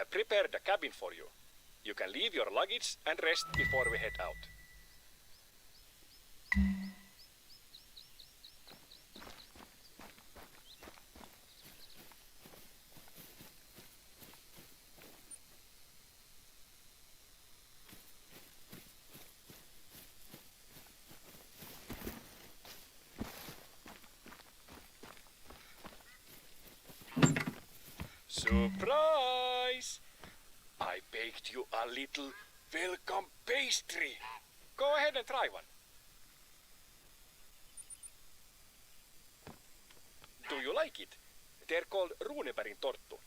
have prepared a cabin for you. You can leave your luggage and rest before we head out. Surprise! I baked you a little welcome pastry. Go ahead and try one. Do you like it? They're called runebergin torttu.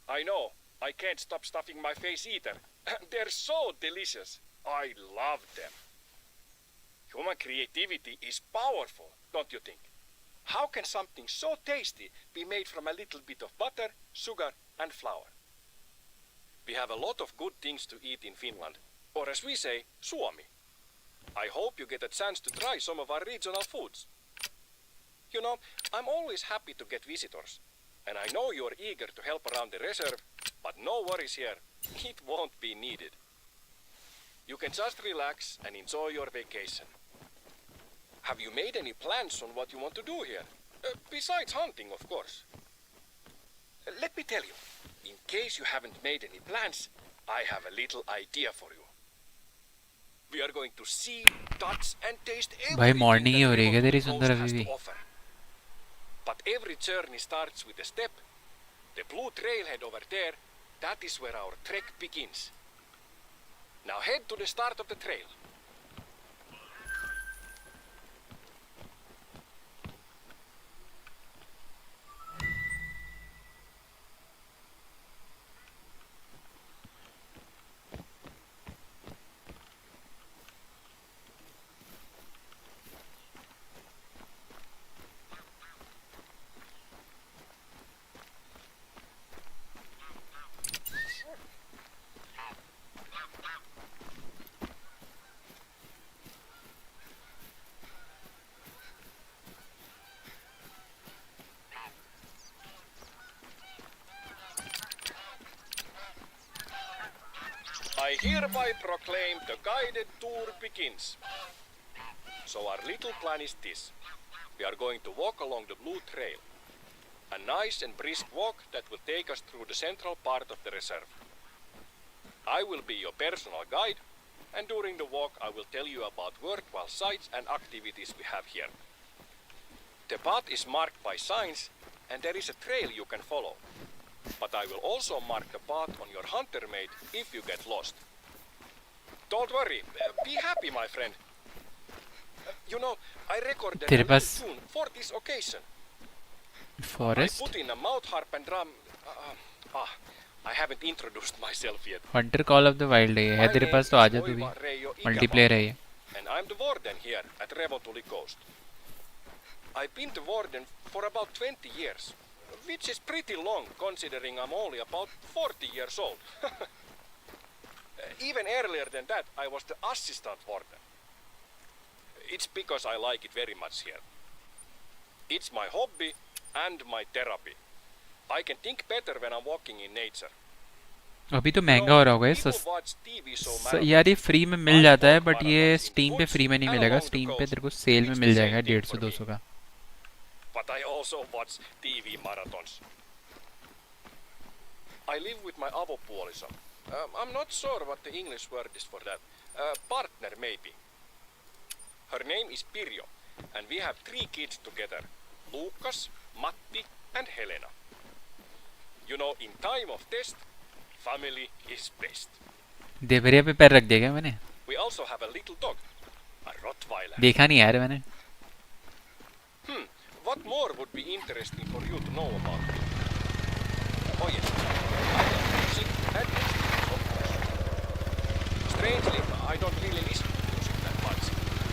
I know. I can't stop stuffing my face either. They're so delicious. I love them. Human creativity is powerful, don't you think? How can something so tasty be made from a little bit of butter, sugar, and flour? We have a lot of good things to eat in Finland, or as we say, Suomi. I hope you get a chance to try some of our regional foods. You know, I'm always happy to get visitors. And I know you're eager to help around the reserve, but no worries here. It won't be needed. You can just relax and enjoy your vacation. Have you made any plans on what you want to do here? Besides hunting, of course. Let me tell you, in case you haven't made any plans, I have a little idea for you. We are going to see, touch and taste everything that REVONTULI Coast has to offer. But every journey starts with a step. The blue trailhead over there, that is where our trek begins. Now head to the start of the trail. I hereby proclaim the guided tour begins. So our little plan is this. We are going to walk along the blue trail. A nice and brisk walk that will take us through the central part of the reserve. I will be your personal guide, and during the walk I will tell you about worthwhile sights and activities we have here. The path is marked by signs, and there is a trail you can follow. But I will also mark the path on your hunter mate if you get lost. Don't worry, be happy, my friend. You know, I recorded a little tune for this occasion. Forest? I put in a mouth harp and drum. I haven't introduced myself yet. Hunter Call of the Wild है तेरे पास तो आजा तू भी multiplayer है ये. And I'm the warden here at REVONTULI Coast. I've been the warden for about 20 years, which is pretty long considering I'm only about 40 years old. Even earlier than that, I was the assistant warden. It's because I like it very much here. It's my hobby and my therapy. I can think better when I'm walking in nature. अभी तो महंगा हो रहा होगा ये यार ये free में मिल जाता है बट ये स्टीम पे फ्री में नहीं मिलेगा स्टीम पे तेरे को सेल में मिल जाएगा 150-200 का. But I also watch TV marathons. I live with my avopuoliso. I'm not sure what the English word is for that. Partner maybe. Her name is Pirjo, and we have 3 kids together. Lukas, Matti and Helena. You know, in time of test, family is best. Deoria पे पैर रख दिया क्या मैंने? We also have a little dog, a Rottweiler. देखा नहीं यार मैंने. What more would be interesting for you to know about me? Oh yes, I love music and instruments, of course. Strangely, I don't really listen to music that much,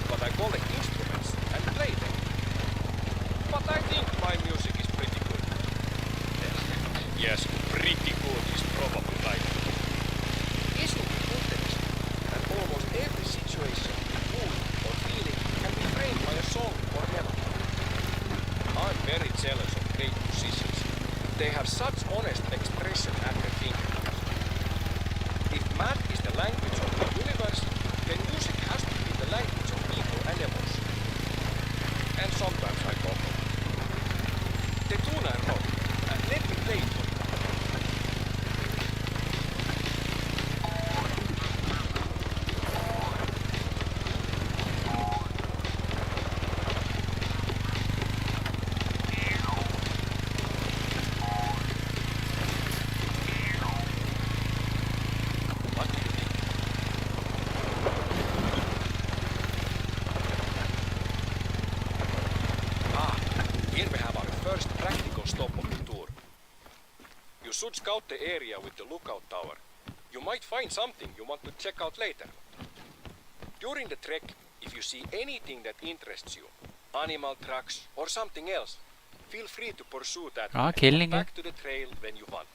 but I collect instruments and play them. But I think my music is pretty good. Yes, pretty good is probably right. Isn't it interesting that almost every situation, mood, or feeling can be framed by a song or melody? I'm very jealous of great musicians. They have such honest expression at their fingertips. If math is the language of the universe, then music has to be the language of people and emotion. And sometimes I talk. The tune I wrote, let me play it for you. What do you think? Here we have our first practical stop of the tour. You should scout the area with the lookout tower. You might find something you want to check out later. During the trek, if you see anything that interests you, animal tracks or something else, feel free to pursue that and खेल come लेंगे. back to the trail when you want.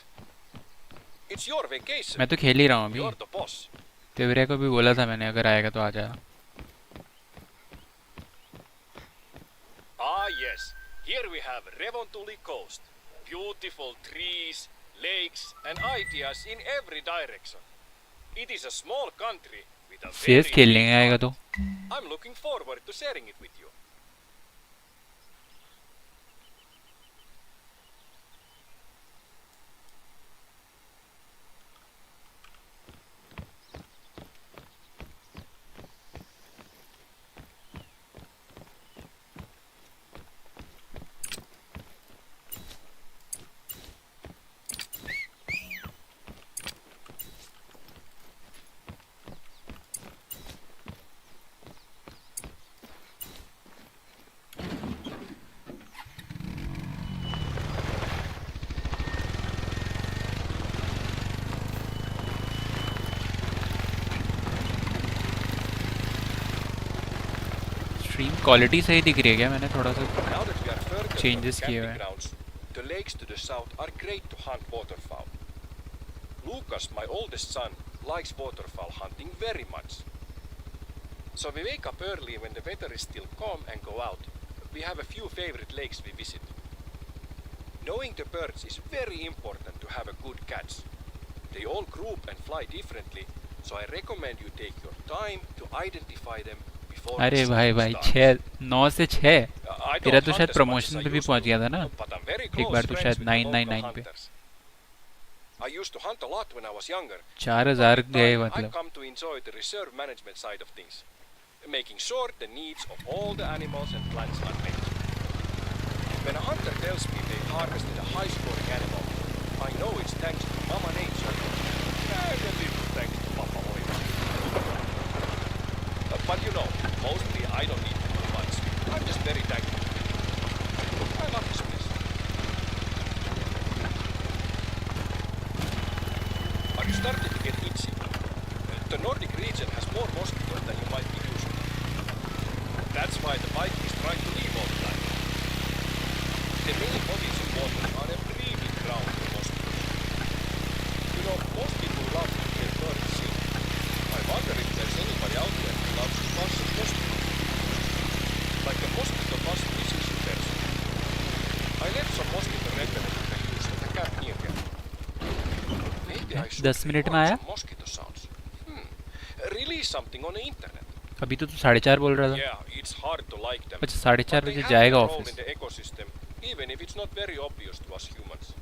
It's your vacation. मैं तो खेल ही रहा हूँ अभी. You're the boss. तेवरे को भी बोला था मैंने अगर आएगा तो आ जा. Ah yes, here we have Revontuli Coast. Beautiful trees, lakes and ideas in every direction. It is a small country with a very CS खेल लेंगे big आएगा heart. तो. I'm looking forward to sharing it with you. Stream quality सही दिख रही है क्या? मैंने थोड़ा सा Now that we are further from the changes किए हुए camping हैं. grounds, the lakes to the south are great to hunt waterfowl. Lucas, my oldest son, likes waterfowl hunting very much. So we wake up early when the weather is still calm and go out. We have a few favorite lakes we visit. Knowing the birds is very important to have a good catch. They all group and fly differently, so I recommend you take your time to identify them before the अरे shooting भाई भाई starts. 9 से 6. I तेरा don't तो hunt शायद as much as promotion I पे भी used पहुंच to, गया था ना. but I'm very एक close बार तो friends शायद with the local 999 पे. hunters. I used to hunt a lot when I was younger. 4000 With गए time, I've मतलब. come to enjoy the reserve management side of things, making sure the needs of all the animals and plants are met. When a hunter tells me they harvested a high-scoring animal, I know it's thanks to Mama Nature and a little thanks to Papa Oil. But you know, mostly I don't need to do much. I'm just very thankful. I love this place. Are you starting to get itchy? The Nordic region has more mosquitoes than you might be used to. That's why the Vikings try to leave all the time. The many bodies of water are a breeding ground for mosquitoes. You know, most people love to hear birds sing. I wonder if there's anybody out there who loves to buzz a mosquito. Like a mosquito buzz precision person. I left some mosquito repellent you can use at the camp near here. Maybe I should 10 minute में record आया. some mosquito sounds. Release something on the internet. अभी तो तू 4:30 बोल रहा था. Yeah, it's hard to like them. अच्छा 4:30 But they बजे have जाएगा their role office. in the ecosystem, even if it's not very obvious to us humans.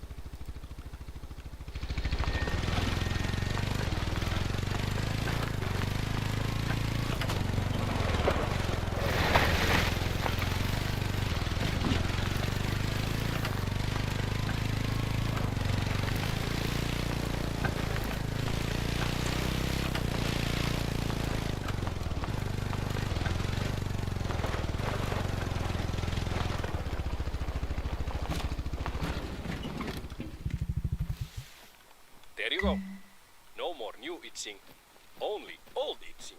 There you go. No more new itching, only old itching.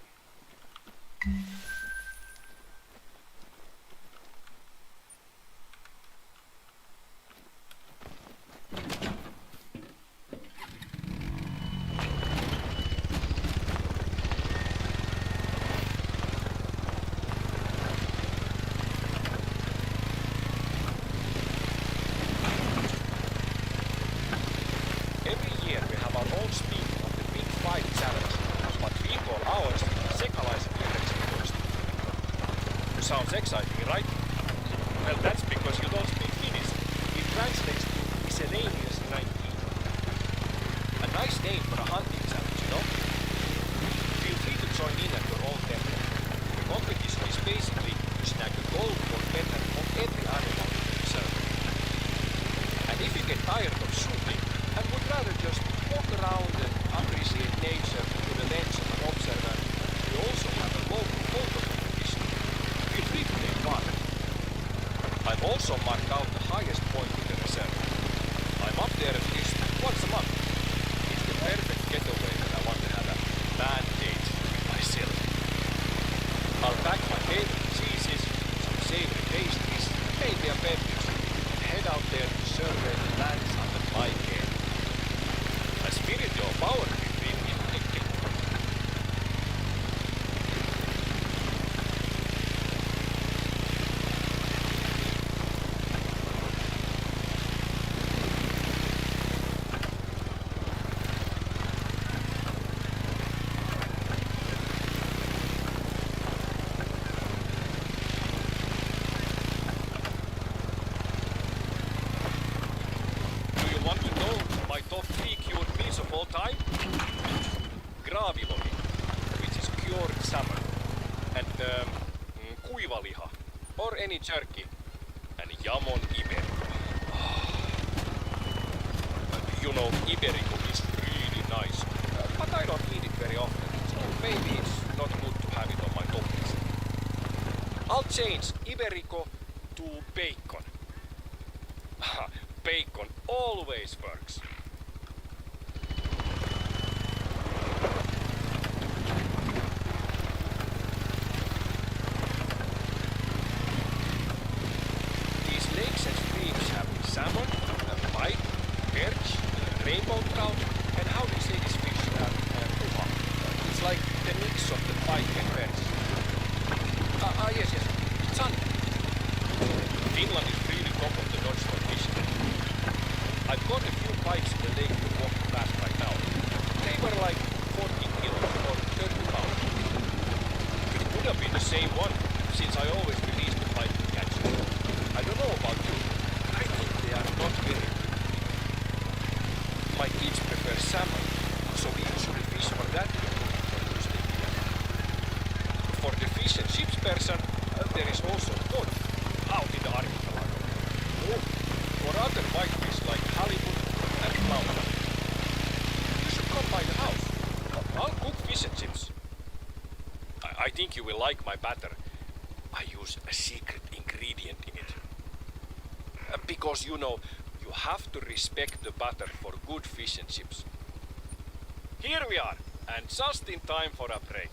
Sounds exciting, right? Well, that's because you don't speak Finnish. It translates to miscellaneous 19. A nice name for a hunting challenge, you know? Feel free to join in at your own tempo. The competition is basically to snag a gold or better of every animal in the reserve. And if you get tired of shooting and would rather just walk around and appreciate nature through the lens of an observer, we also have a local photo competition. Feel free to take part. I've also marked out the highest point in the reserve. I'm up there at least once a month. It's the perfect getaway when I want to have a bad date with myself. I'll pack my favorite cheeses, some savory pastries, and maybe a beverage, and head out there to survey the lands under my care. A spiritual power trip, really. Do you want to know my top 3 cured meals of all time? Graavilohi, which is cured salmon, and kuivaliha, or any jerky, and jamon iberico. You know, iberico is really nice, but I don't eat it very often, so maybe it's not good to have it on my top list. I'll change iberico to bacon. Bacon always works. These lakes and streams have salmon, pike, perch, rainbow trout, and how do you say this fish? Uha. It's like the mix of the pike and perch. Yes, sun. Finland is really top of the notch for fishing. I've got a few pikes in the lake you're walking past right now. They were like 40 kilos or 30 pounds. It would have been the same one, since I always release the pike to catch it. I don't know about you, but I think they are not very good. My kids prefer salmon, so we usually fish for that for Tuesday dinner. For the fish and chips person, there is also cod out in the archipelago. Oh, for other whitefish like halibut and flounder. You should come by the house. I'll cook fish and chips. I think you will like my batter. I use a secret ingredient in it. Because you know, you have to respect the batter for good fish and chips. Here we are, and just in time for a break.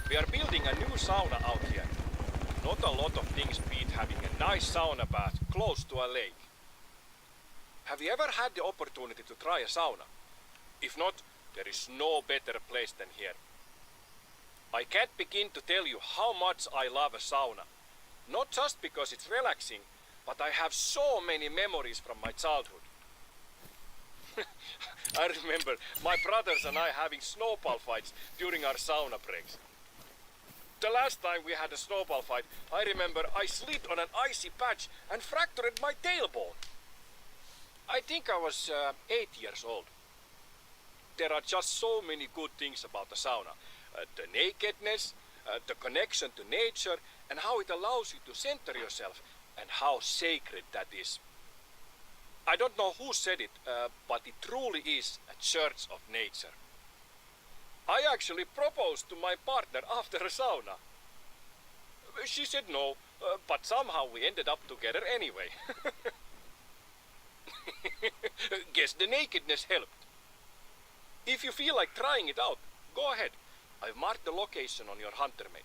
We are building a new sauna out here. Not a lot of things beat having a nice sauna bath close to a lake. Have you ever had the opportunity to try a sauna? If not, there is no better place than here. I can't begin to tell you how much I love a sauna. Not just because it's relaxing, but I have so many memories from my childhood. I remember my brothers and I having snowball fights during our sauna breaks. The last time we had a snowball fight, I remember I slipped on an icy patch and fractured my tailbone. I think I was 8 years old. There are just so many good things about the sauna. The nakedness, the connection to nature, and how it allows you to center yourself, and how sacred that is. I don't know who said it, but it truly is a church of nature. I actually proposed to my partner after a sauna. She said no, but somehow we ended up together anyway. Guess the nakedness helped. If you feel like trying it out, go ahead. I've marked the location on your hunter mate.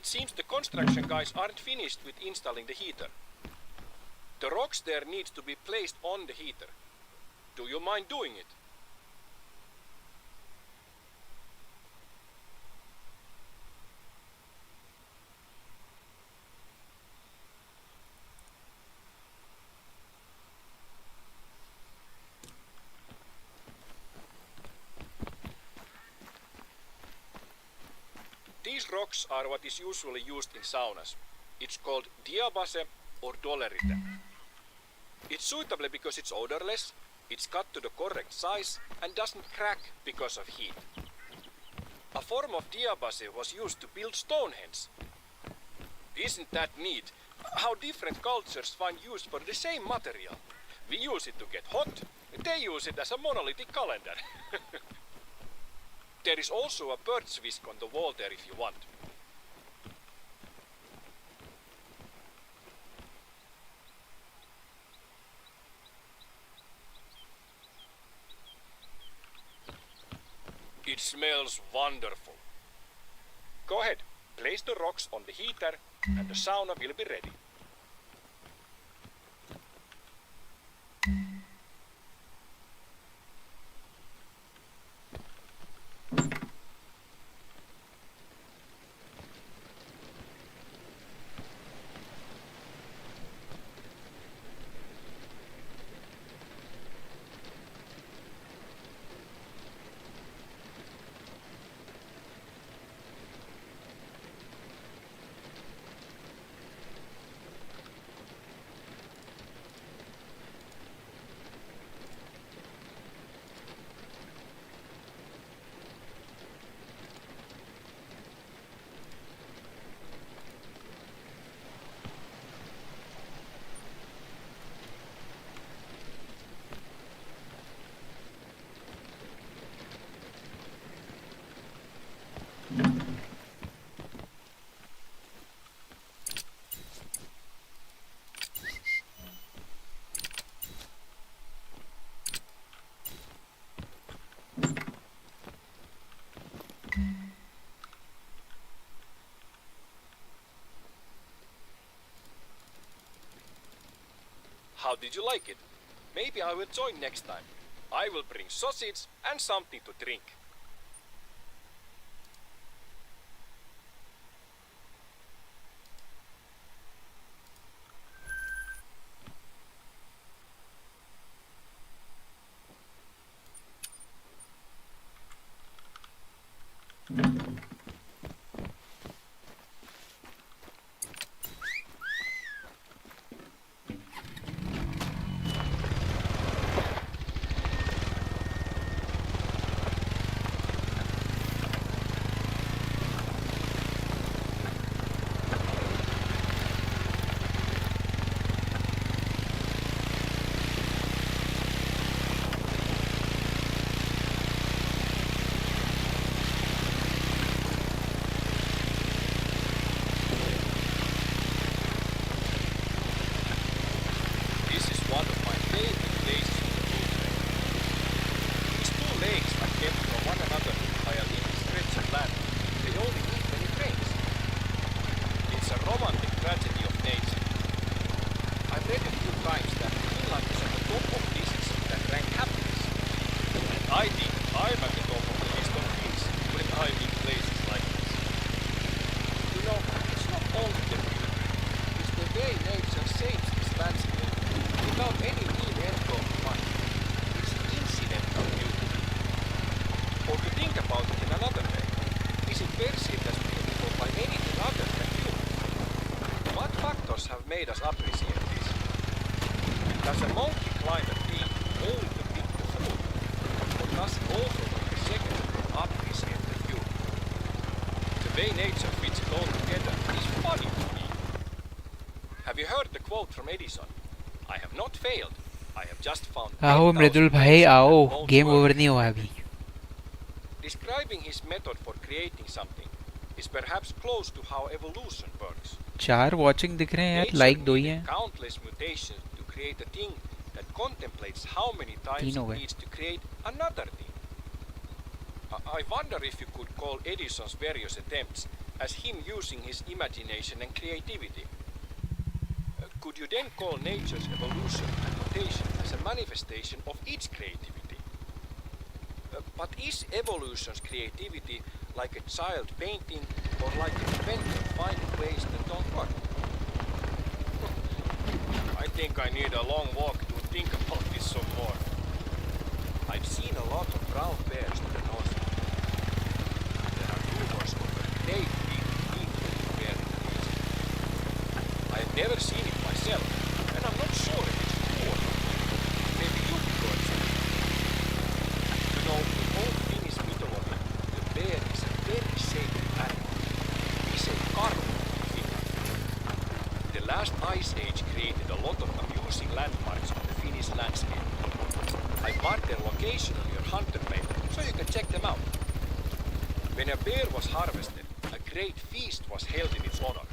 It seems the construction guys aren't finished with installing the heater. The rocks there needs to be placed on the heater. Do you mind doing it? These rocks are what is usually used in saunas. It's called diabase or dolerite. It's suitable because it's odorless, it's cut to the correct size and doesn't crack because of heat. A form of diabase was used to build Stonehenge. Isn't that neat? How different cultures find use for the same material. We use it to get hot, they use it as a monolithic calendar. There is also a bird's whisk on the wall there if you want. It smells wonderful. Go ahead, place the rocks on the heater and the sauna will be ready. How did you like it? Maybe I will join next time. I will bring sausage and something to drink. Made us appreciate this. Does a monkey climb a tree only to pick the fruit? Or does it also take a second to appreciate the view? The way nature fits it all together is funny to me. Have you heard the quote from Edison? I have not failed. I have just found. आओ मृदुल भाई आओ game over नहीं हुआ अभी. Describing his method for creating something is perhaps close to how evolution works. 4 watching दिख रहे हैं यार, लाइक 2 ही हैं. Countless mutations to create a thing that contemplates how many times it needs to create another thing. I wonder if you could call Edison's various attempts as him using his imagination and creativity. Could you then call nature's evolution and mutation as a manifestation of its creativity? But is evolution's creativity like a child painting or like an inventor finding ways that don't work? I think I need a long walk to think about this some more. I've seen a lot of brown bears to the north. There are rumors of a great big pink bear in the region. I have never seen it myself, and I'm not sure if it's true or not. Maybe you could go and see it. You know, in old Finnish mythology, the bear is a very sacred animal. We say karhu in Finland. The last ice age created a lot of amusing landmarks on the Finnish landscape. I marked their location on your hunter map, so you can check them out. When a bear was harvested, a great feast was held in its honor,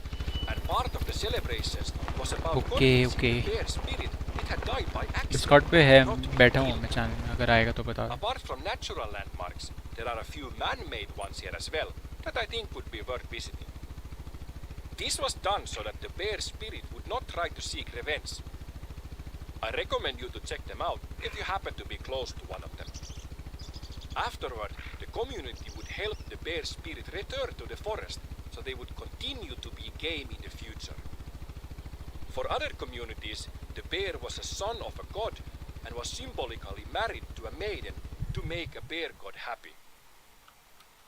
and part of the celebrations was about convincing the bear spirit it had died by accident. Discord पे है, बैठा हूँ मैं channel में, अगर आएगा तो बता. Apart from natural landmarks, there are a few man-made ones here as well that I think would be worth visiting. This was done so that the bear spirit would not try to seek revenge. I recommend you to check them out if you happen to be close to one of them. Afterward, the community would help the bear spirit return to the forest so they would continue to be game in the future. For other communities, the bear was a son of a god and was symbolically married to a maiden to make a bear god happy.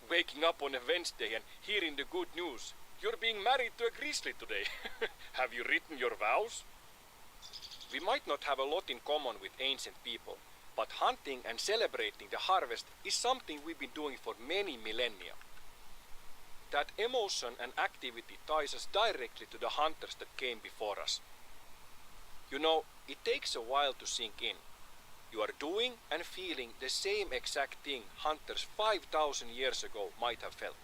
Waking up on a Wednesday and hearing the good news, you're being married to a grizzly today. Have you written your vows? We might not have a lot in common with ancient people, but hunting and celebrating the harvest is something we've been doing for many millennia. That emotion and activity ties us directly to the hunters that came before us. You know, it takes a while to sink in. You are doing and feeling the same exact thing hunters 5,000 years ago might have felt.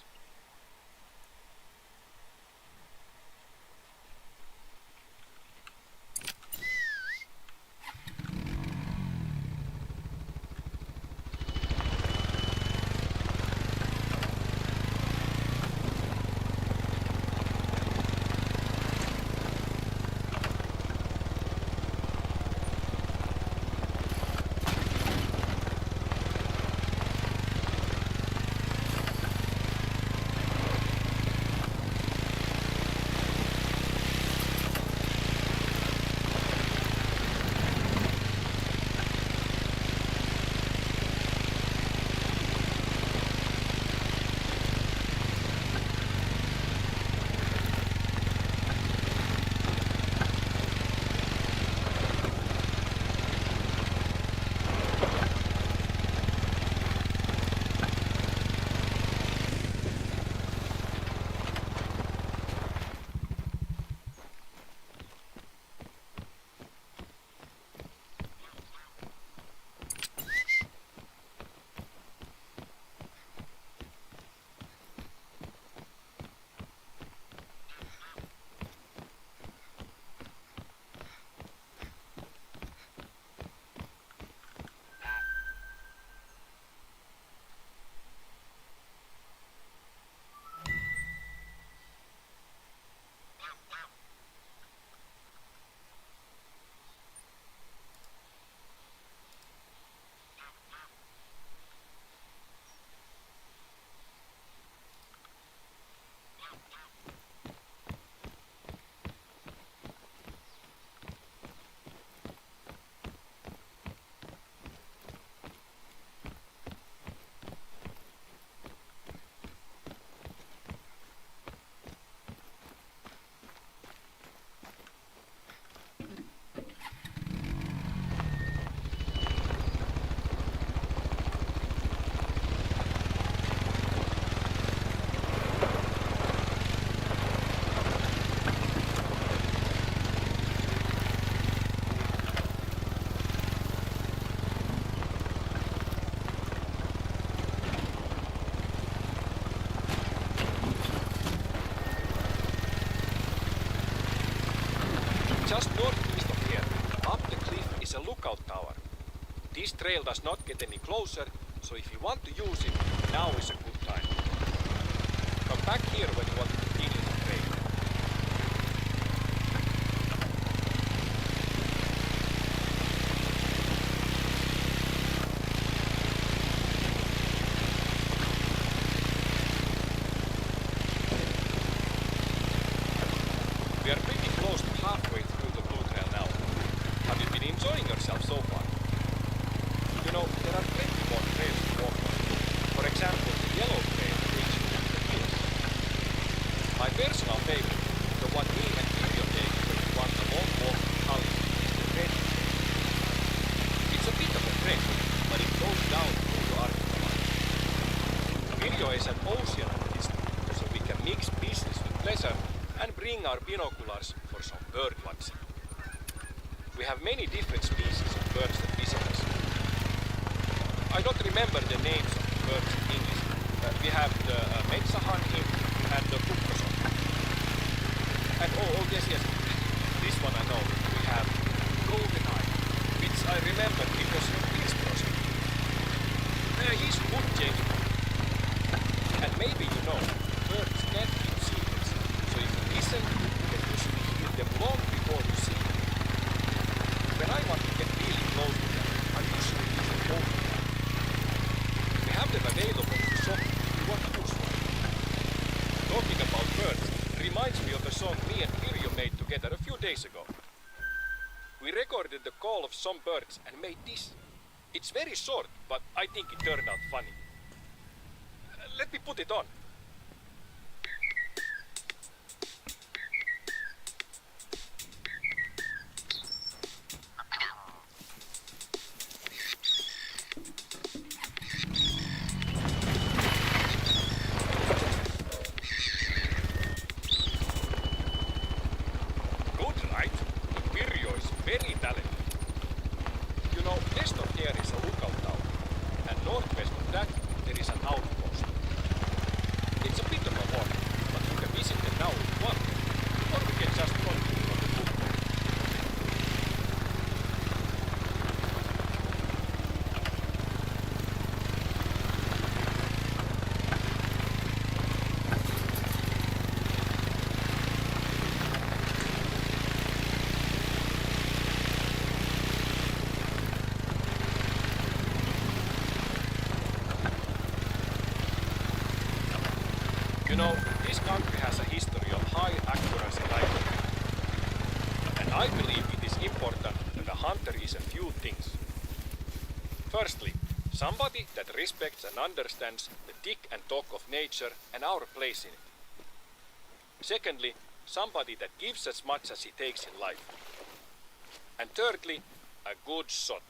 Just northeast of here, up the cliff, is a lookout tower. This trail does not get any closer, so if you want to use it, now is a good time. Come back here when you want to continue the trade. We are pretty close to halfway through the blue trail now. Have you been enjoying yourself so far? You know, there are plenty more trails to walk on. For example, the yellow trail takes you to the hills. My personal favorite, the one me and Viljo take when we want a long walk to Tallinn, is the red trail. It's a bit of a trek, but it goes down through the Arctic. Viljo is an oceanologist, so we can mix business with pleasure and bring our binoculars for some bird watching. We have many different species of birds that visit us. I don't remember the names of the birds in English. We have the metsähanhi and the kukkoson. And oh yes, this one I know. We have golden eye, which I remember because of his project. He's a good gentleman. And maybe you know, birds can't keep secrets, so if you listen, you can usually hear them long before you see them. When I want to get really close to them, I usually listen over them. We have them available to shop if you want to use one. Talking about birds reminds me of a song me and Viljo made together a few days ago. We recorded the call of some birds and made this. It's very short, but I think it turned out funny. Let me put it on. Good, right? Viljo is very talented. You know, west of here is a lookout tower, and northwest of that there is an outpost. It's a bit of a walk, but you can visit them now if you want, or we can just continue on the book. You know, this country has a history of high accuracy rifle. And I believe it is important that a hunter is a few things. Firstly, somebody that respects and understands the tick and talk of nature and our place in it. Secondly, somebody that gives as much as he takes in life. And thirdly, a good shot.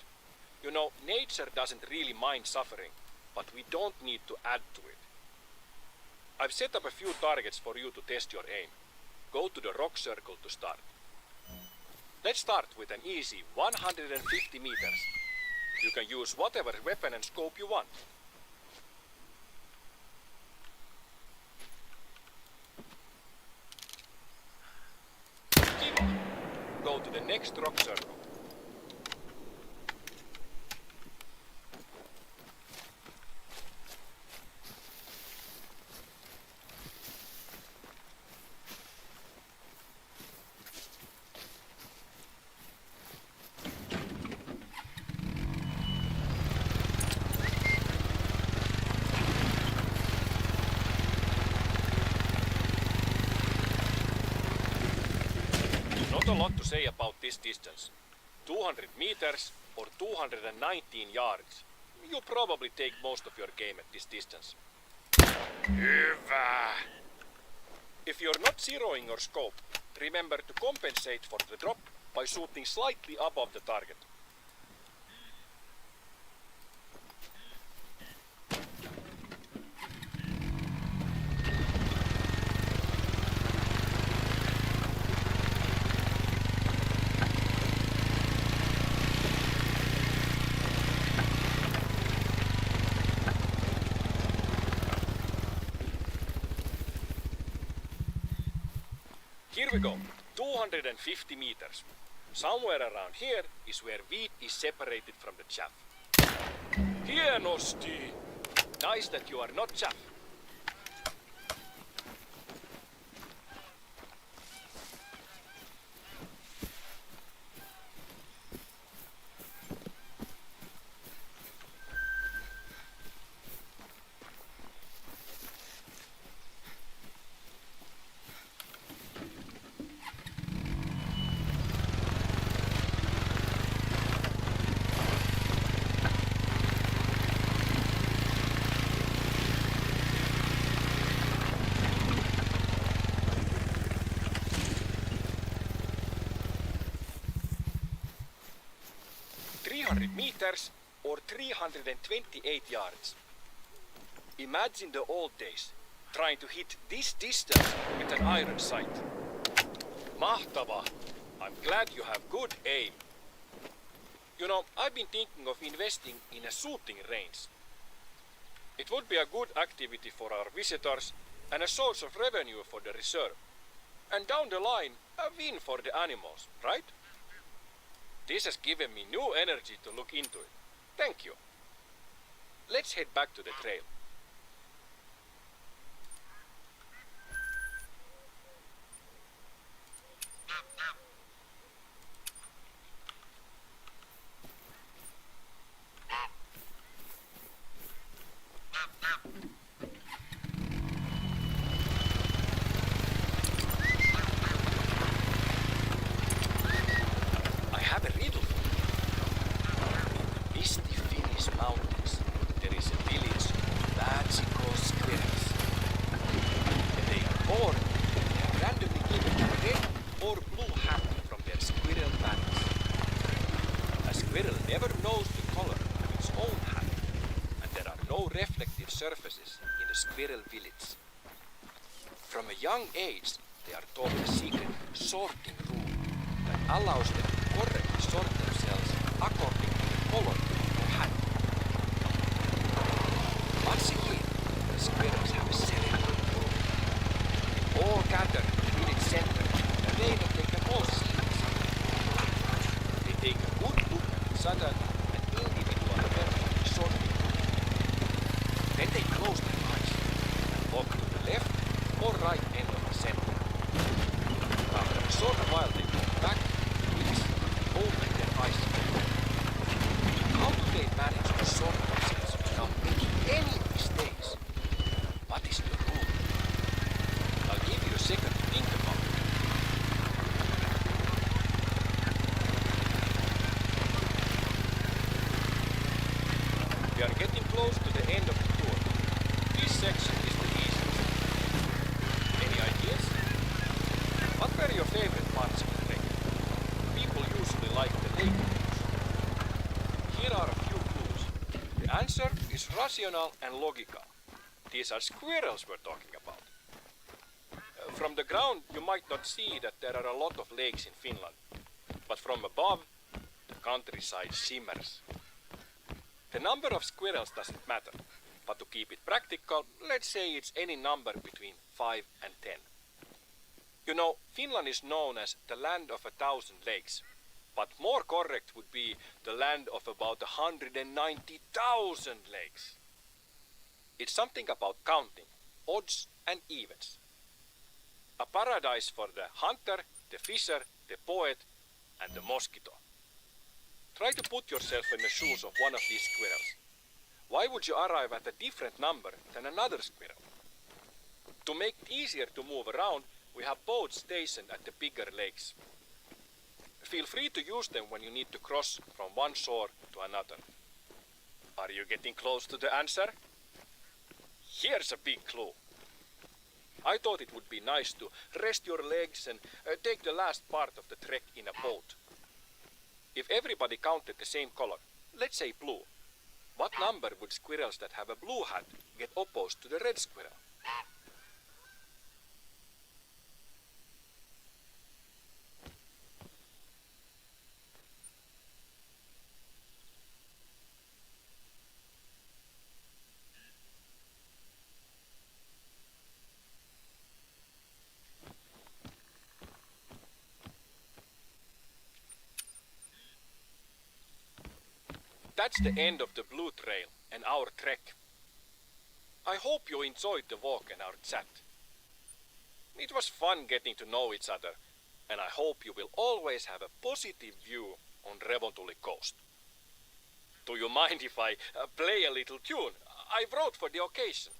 You know, nature doesn't really mind suffering, but we don't need to add to it. I've set up a few targets for you to test your aim. Go to the rock circle to start. Let's start with an easy 150 meters. You can use whatever weapon and scope you want. Keep on. Go to the next rock circle. Not a lot to say about this distance. 200 meters or 219 yards. You probably take most of your game at this distance. Hyvä! If you're not zeroing your scope, remember to compensate for the drop by shooting slightly above the target. Here we go, 250 meters. Somewhere around here is where wheat is separated from the chaff. Hienosti! Nice that you are not chaff. 300 meters or 328 yards. Imagine the old days, trying to hit this distance with an iron sight. Mahtava! I'm glad you have good aim. You know, I've been thinking of investing in a shooting range. It would be a good activity for our visitors and a source of revenue for the reserve. And down the line, a win for the animals, right? This has given me new energy to look into it. Thank you. Let's head back to the trail. Surfaces in the squirrel village. From a young age, they are taught a secret sorting rule that allows them to correctly sort themselves according to the color of their hat. Once a year, the squirrels have a ceremony. They all gather in the village center and they take a all seats. They take a good look at each other and individually verify the sorting. Then they close their eyes and walk to the left or right end of the center. After a short while they go back, each open their eyes again. How do they manage to sort themselves without making any mistakes? What is the rule? I'll give you a second to think about it. We are getting close to the end of the tour. This section is the easiest. Any ideas? What were your favorite parts of the trek? People usually like the lake views. Here are a few clues. The answer is rational and logical. These are squirrels we're talking about. From the ground, you might not see that there are a lot of lakes in Finland. But from above, the countryside shimmers. The number of squirrels doesn't matter, but to keep it practical, let's say it's any number between 5 and 10. You know, Finland is known as the land of 1,000 lakes, but more correct would be the land of about 190,000 lakes. It's something about counting, odds and evens. A paradise for the hunter, the fisher, the poet, and the mosquito. Try to put yourself in the shoes of one of these squirrels. Why would you arrive at a different number than another squirrel? To make it easier to move around, we have boats stationed at the bigger lakes. Feel free to use them when you need to cross from one shore to another. Are you getting close to the answer? Here's a big clue. I thought it would be nice to rest your legs and take the last part of the trek in a boat. If everybody counted the same color, let's say blue, what number would squirrels that have a blue hat get opposed to the red squirrel? That's the end of the Blue Trail and our trek. I hope you enjoyed the walk and our chat. It was fun getting to know each other, and I hope you will always have a positive view on Revontuli Coast. Do you mind if I play a little tune I wrote for the occasion?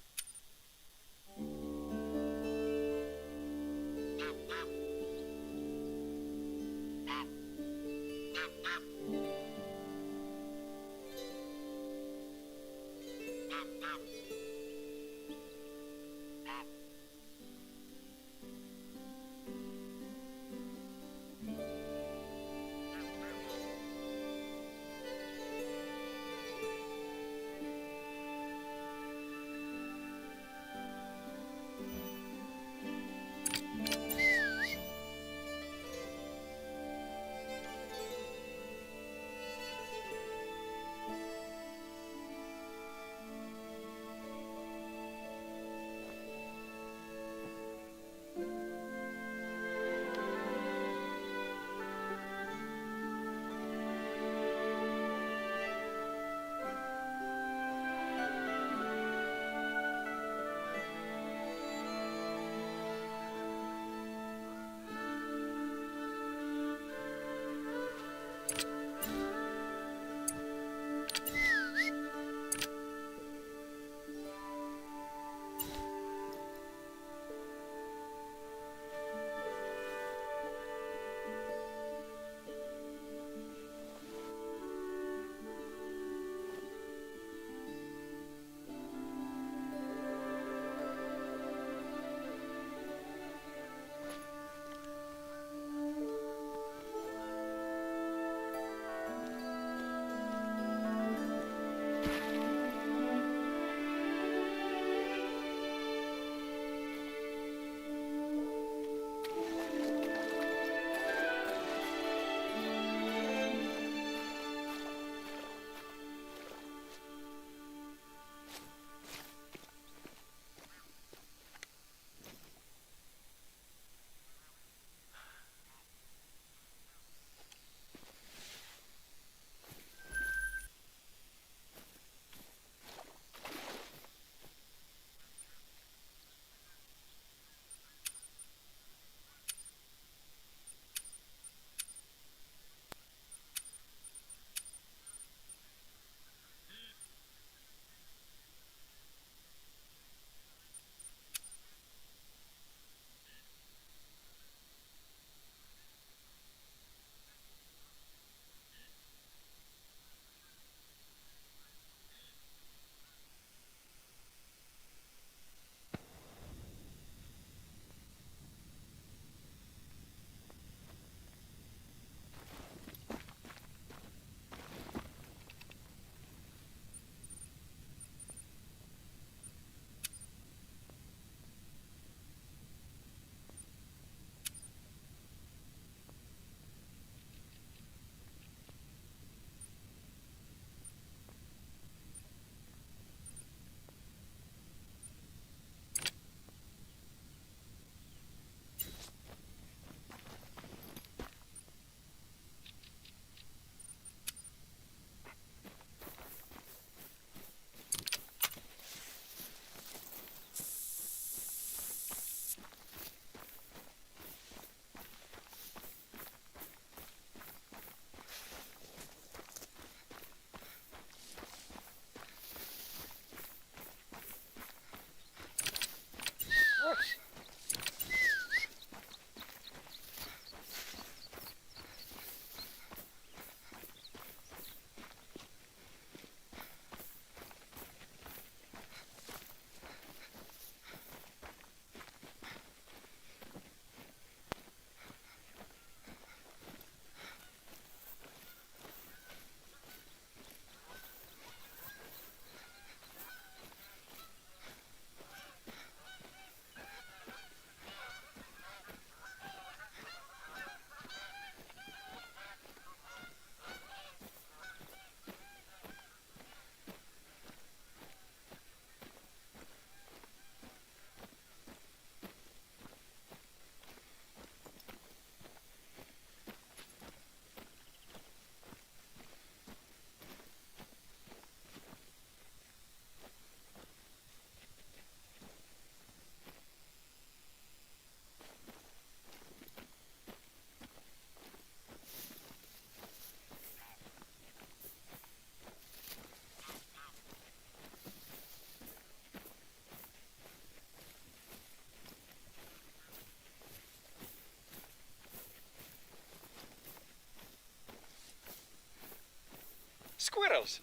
Squirrels!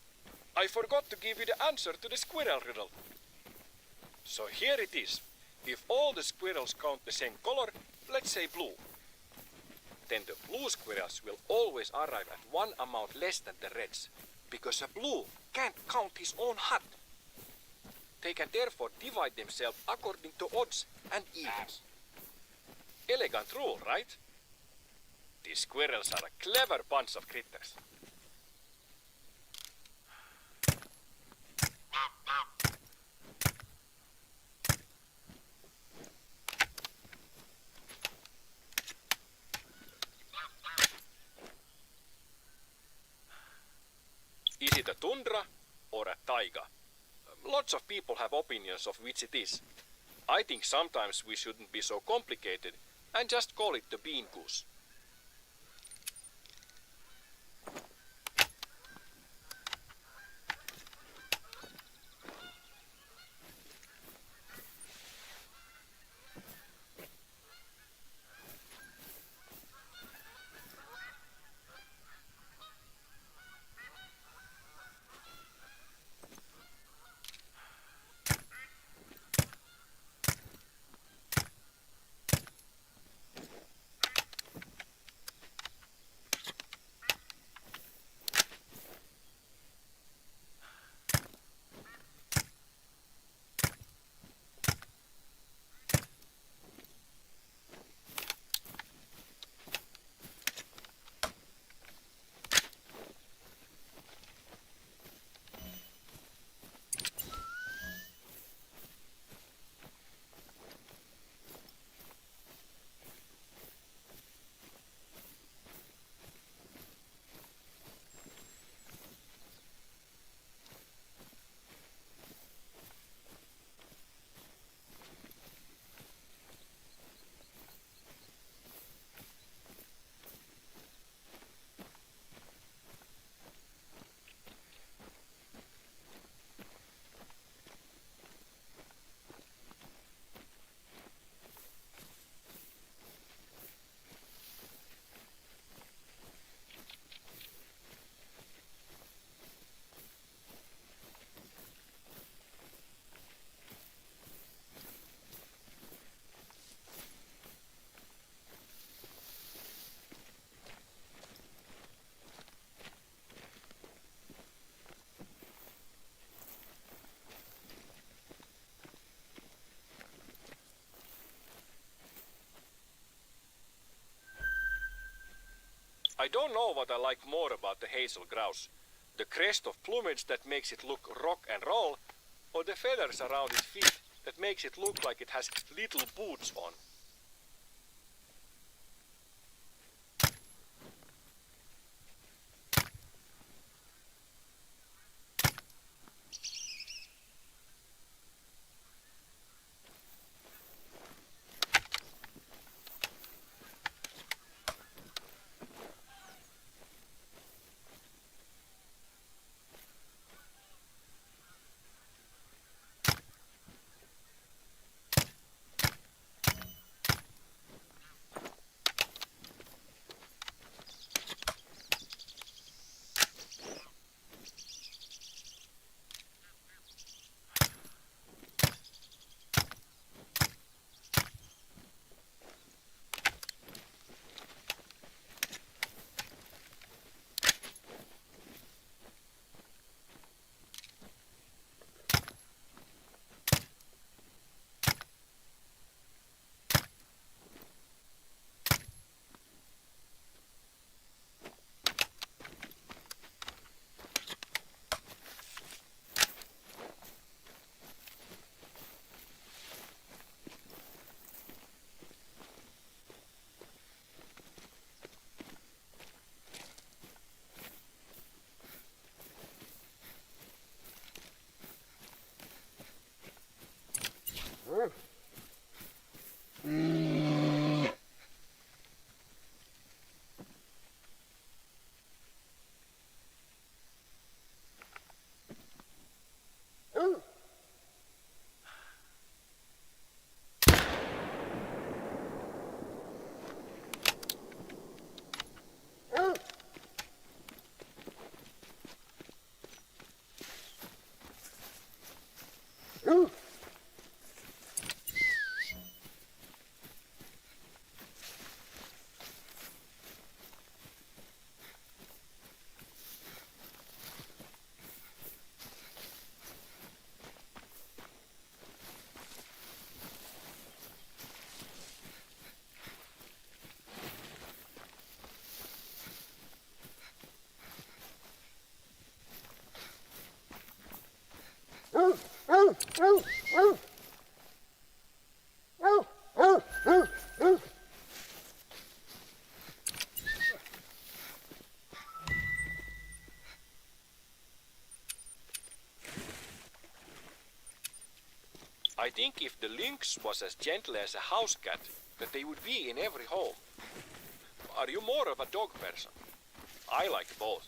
I forgot to give you the answer to the squirrel riddle. So here it is. If all the squirrels count the same color, let's say blue, then the blue squirrels will always arrive at one amount less than the reds, because a blue can't count his own hut. They can therefore divide themselves according to odds and evens. Elegant rule, right? These squirrels are a clever bunch of critters. Is it a tundra or a taiga? Lots of people have opinions of which it is. I think sometimes we shouldn't be so complicated and just call it the bean goose. I don't know what I like more about the hazel grouse. The crest of plumage that makes it look rock and roll, or the feathers around its feet that makes it look like it has little boots on. I think if the lynx was as gentle as a house cat, that they would be in every home. Are you more of a dog person? I like both.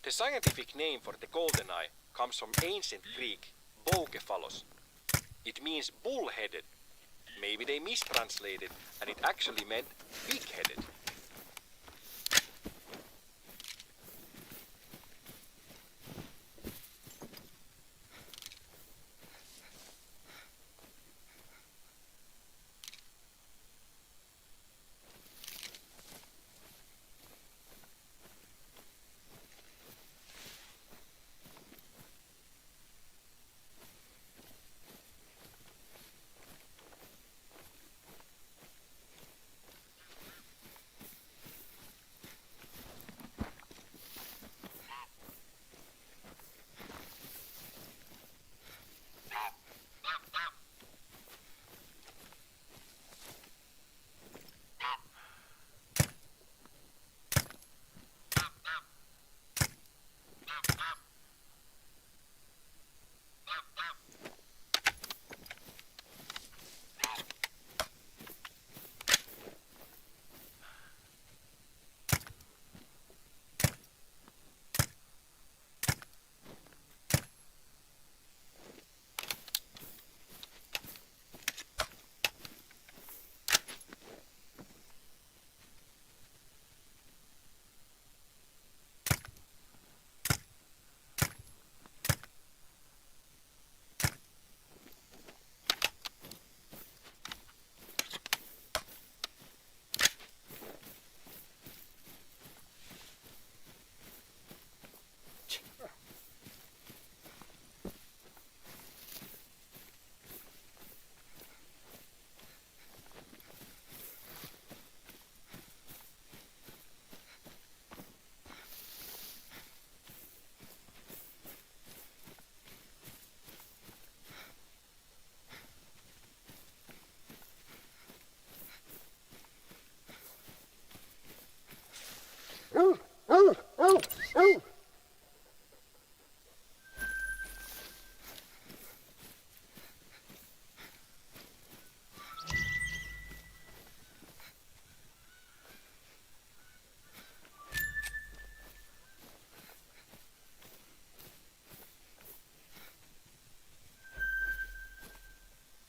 The scientific name for the goldeneye comes from ancient Greek boucephalos. It means bull-headed. Maybe they mistranslated and it actually meant big-headed.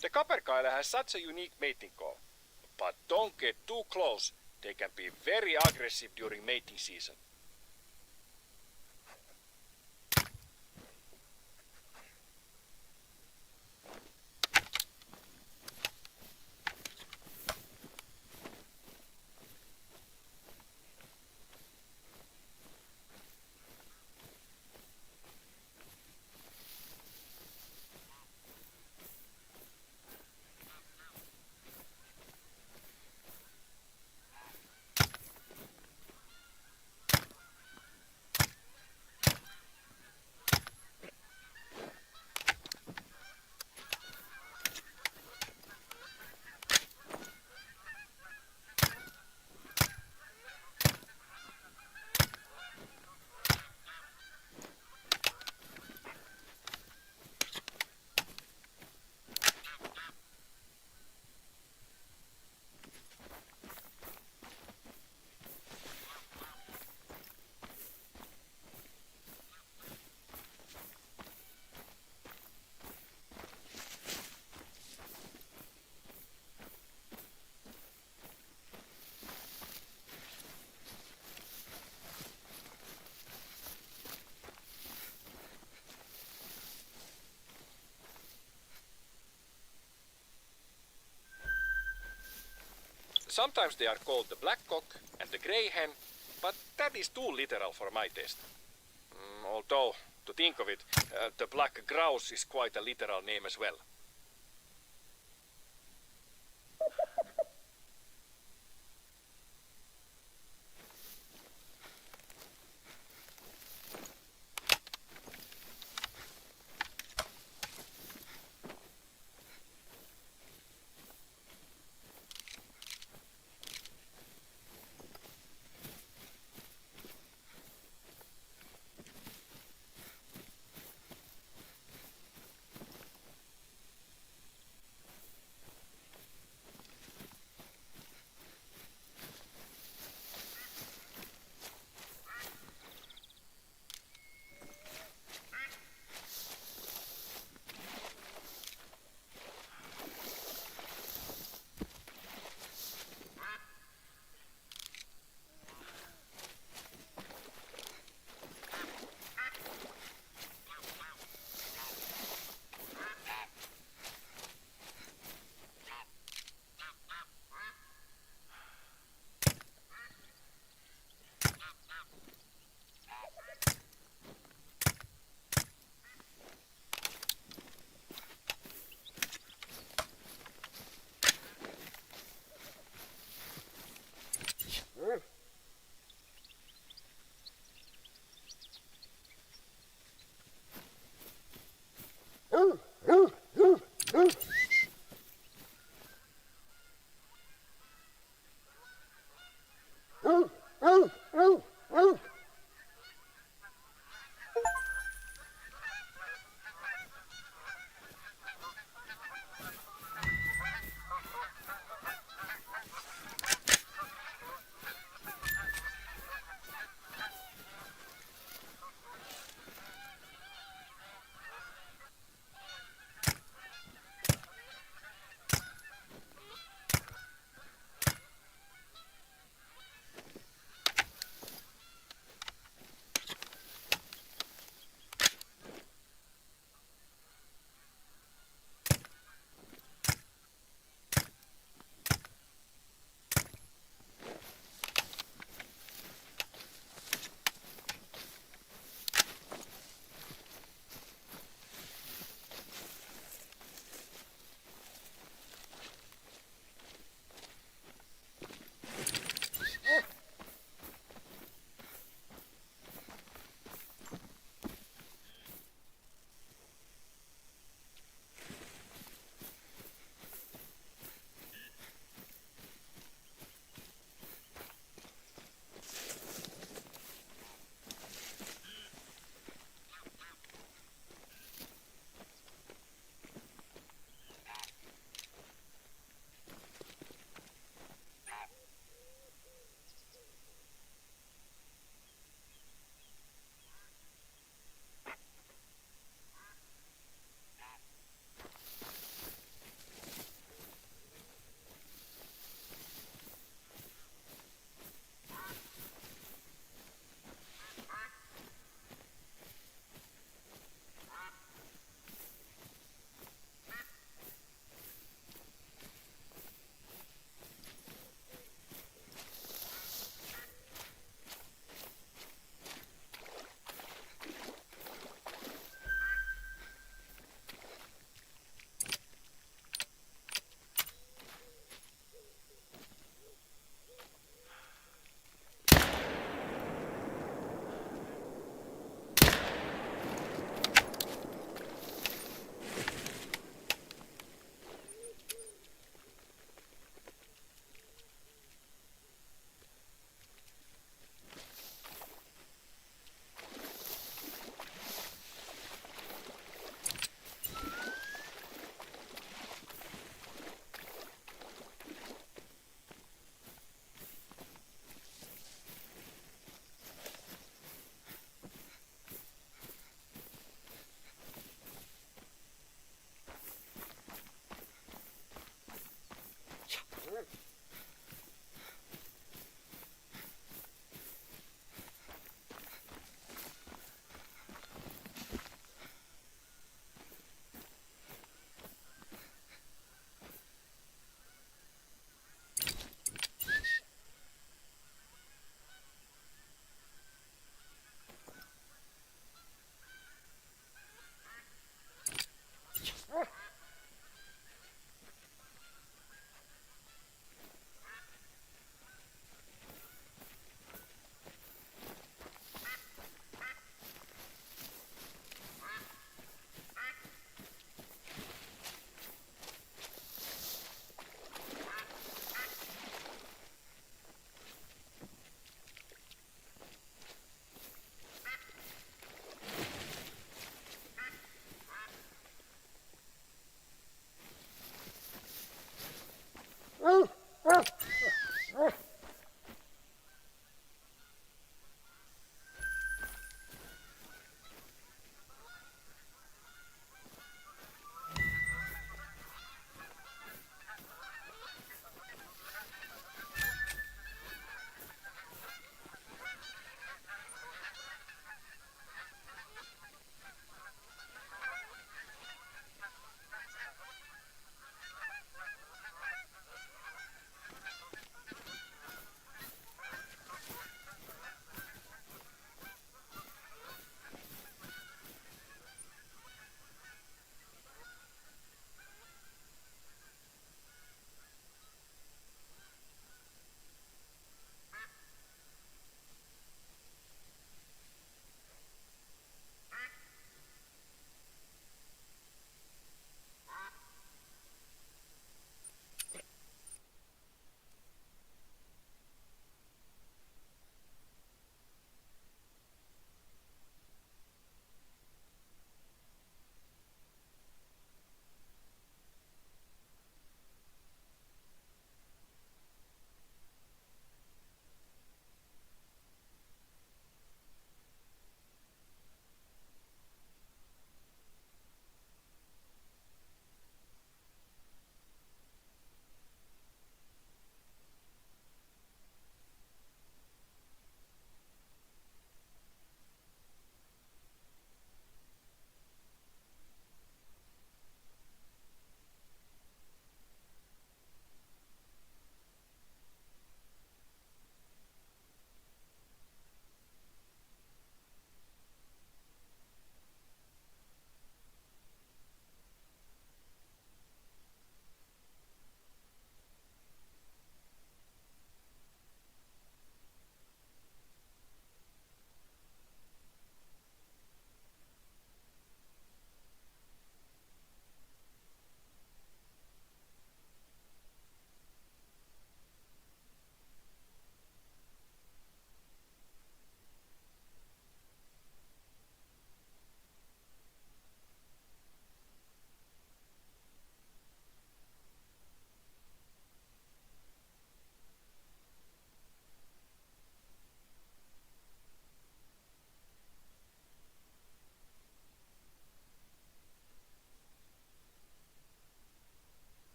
The capercaillie has such a unique mating call. But don't get too close. They can be very aggressive during mating season. Sometimes they are called the blackcock and the grey hen, but that is too literal for my taste. Although, to think of it, the black grouse is quite a literal name as well.